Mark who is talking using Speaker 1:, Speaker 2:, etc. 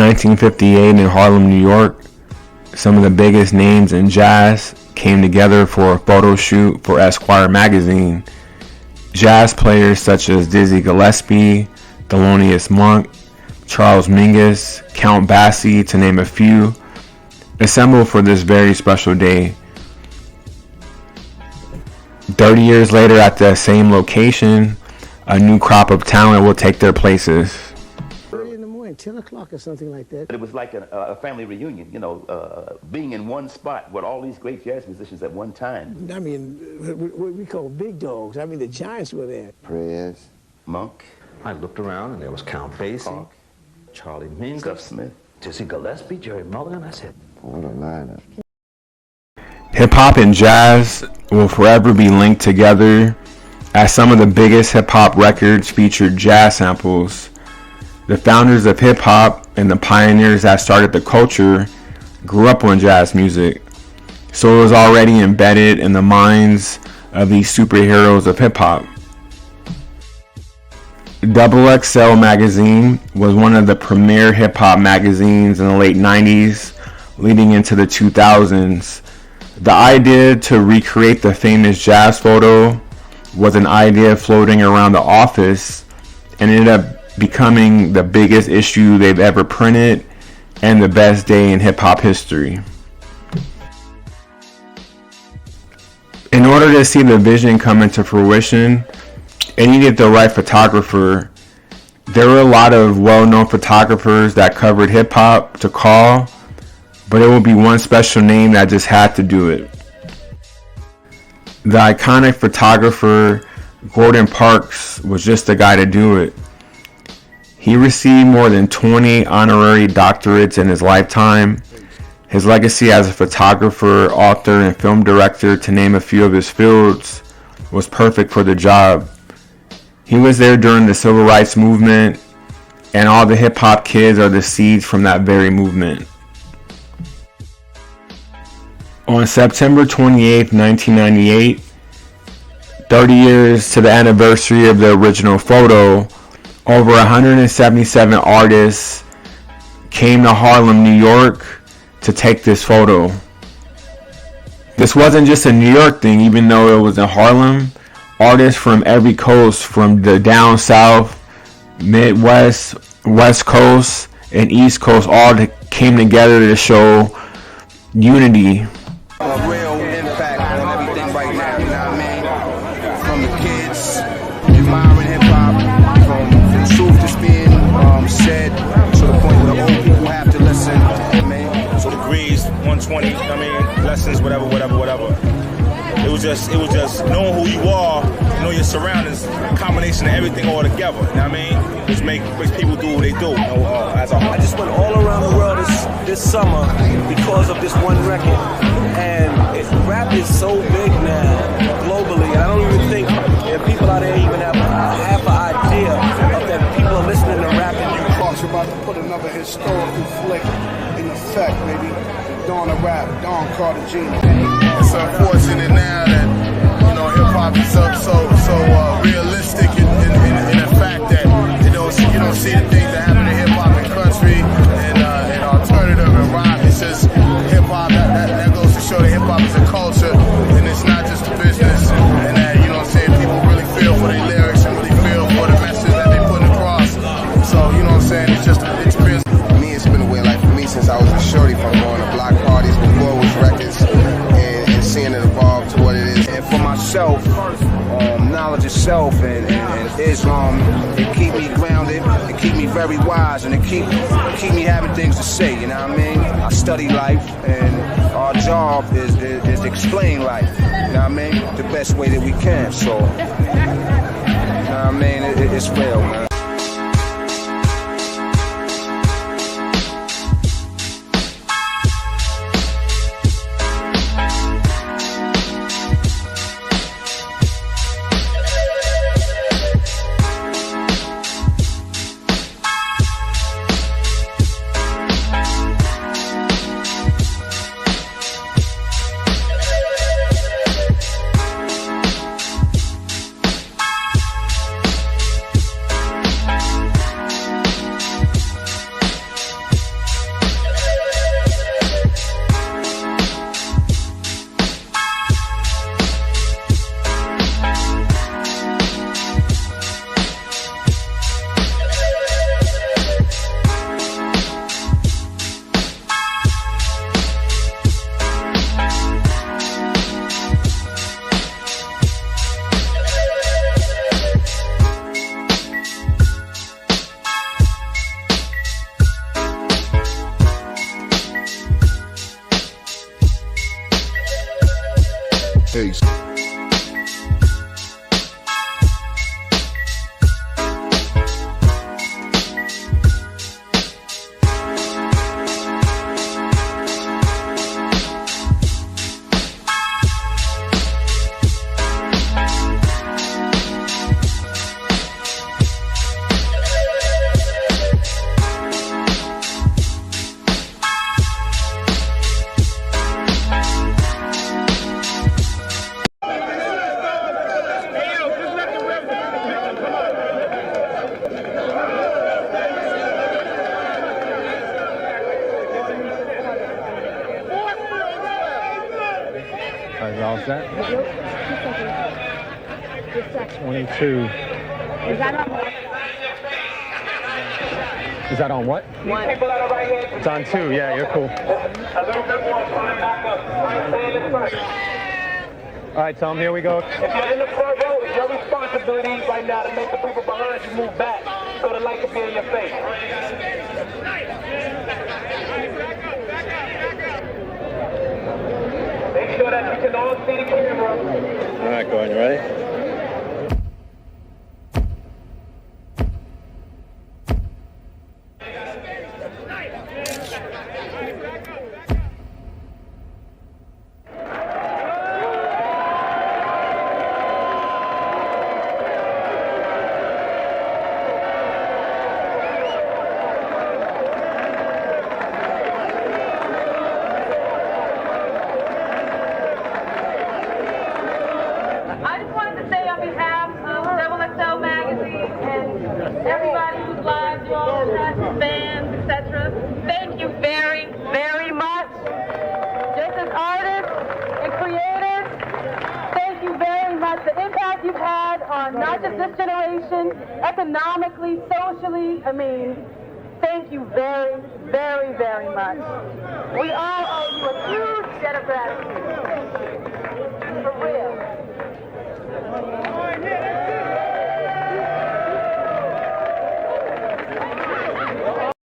Speaker 1: 1958 in Harlem, New York, some of the biggest names in jazz came together for a photo shoot for Esquire magazine. Jazz players such as Dizzy Gillespie, Thelonious Monk, Charles Mingus, Count Basie, to name a few, assembled for this very special day. 30 years later, at the same location, a new crop of talent will take their places.
Speaker 2: 10 o'clock or something like that.
Speaker 3: It was like a family reunion, you know, being in one spot with all these great jazz musicians at one time.
Speaker 2: I mean, what we call big dogs. I mean, the giants were there.
Speaker 3: Prez, Monk.
Speaker 4: I looked around and there was Count Basie, Charlie Mingus,
Speaker 3: Stuff Smith,
Speaker 4: Dizzy Gillespie, Jerry Mulligan. I said,
Speaker 3: what a lineup.
Speaker 1: Hip-hop and jazz will forever be linked together, as some of the biggest hip-hop records featured jazz samples. The founders of hip-hop and the pioneers that started the culture grew up on jazz music, so it was already embedded in the minds of these superheroes of hip-hop. XXL magazine was one of the premier hip-hop magazines in the late 90s, leading into the 2000s. The idea to recreate the famous jazz photo was an idea floating around the office and ended up becoming the biggest issue they've ever printed and the best day in hip-hop history. In order to see the vision come into fruition, it needed the right photographer. There were a lot of well-known photographers that covered hip-hop to call, but it would be one special name that just had to do it. The iconic photographer Gordon Parks was just the guy to do it. He received more than 20 honorary doctorates in his lifetime. His legacy as a photographer, author, and film director, to name a few of his fields, was perfect for the job. He was there during the Civil Rights Movement, and all the hip-hop kids are the seeds from that very movement. On September 28, 1998, 30 years to the anniversary of the original photo, over 177 artists came to Harlem, New York to take this photo. This wasn't just a New York thing, even though it was in Harlem. Artists from every coast, from the down south, Midwest, West Coast, and East Coast, all came together to show unity.
Speaker 5: A real impact on everything right now, you know what I mean? From the kids, admiring hip-hop, from the truth that's being said, to the point where the old people have to listen, man.
Speaker 6: So degrees, 120, I mean, lessons, whatever. It was just knowing who you are, know your surroundings, a combination of everything all together, you know what I mean? Which makes people do what they do, you know, as a whole.
Speaker 7: I just went all around the world this summer because of this one record. And rap is so big now, globally, and I don't even think that people out there even have half an idea of that people are listening to rap. And
Speaker 8: you Parks about to put another historical flick in effect, maybe. Dawn of rap, Dawn Cartagena.
Speaker 9: It's unfortunate now that, you know, hip-hop is so realistic in the fact that, you don't see the things that happen in hip-hop and country and alternative and rock. It's just hip-hop, that goes to show that hip-hop is a culture and it's not just a business, and that, you know what I'm saying, people really feel for their lyrics and really feel for the message that they put across. So, you know what I'm saying, it's business.
Speaker 5: Me, it's been a way of life for me since I was a shorty, from going to block parties before it was records and seeing it evolve to what it is. And for myself, knowledge of self and Islam, it keep me grounded, it keep me very wise, and it keep me having things to say, you know what I mean? I study life, and our job is to explain life, you know what I mean? The best way that we can, so, you know what I mean? It's real, man.
Speaker 9: Peace.
Speaker 10: All set? 22.
Speaker 11: Is that on what?
Speaker 10: Is that on what?
Speaker 11: One.
Speaker 10: It's on 2. Yeah, you're cool. All right, Tom, here we go.
Speaker 12: If you're in the front row, it's your responsibility right now to make the people behind you move back so the light can be in your face. Make sure that you can all see the camera.
Speaker 10: All right, Gordon, you ready?
Speaker 11: Everybody who's live, fans, etc. Thank you very, very much. Just as artists and creators, thank you very much. The impact you've had on not just this generation, economically, socially, thank you very, very, very much. We all owe you a huge debt of gratitude.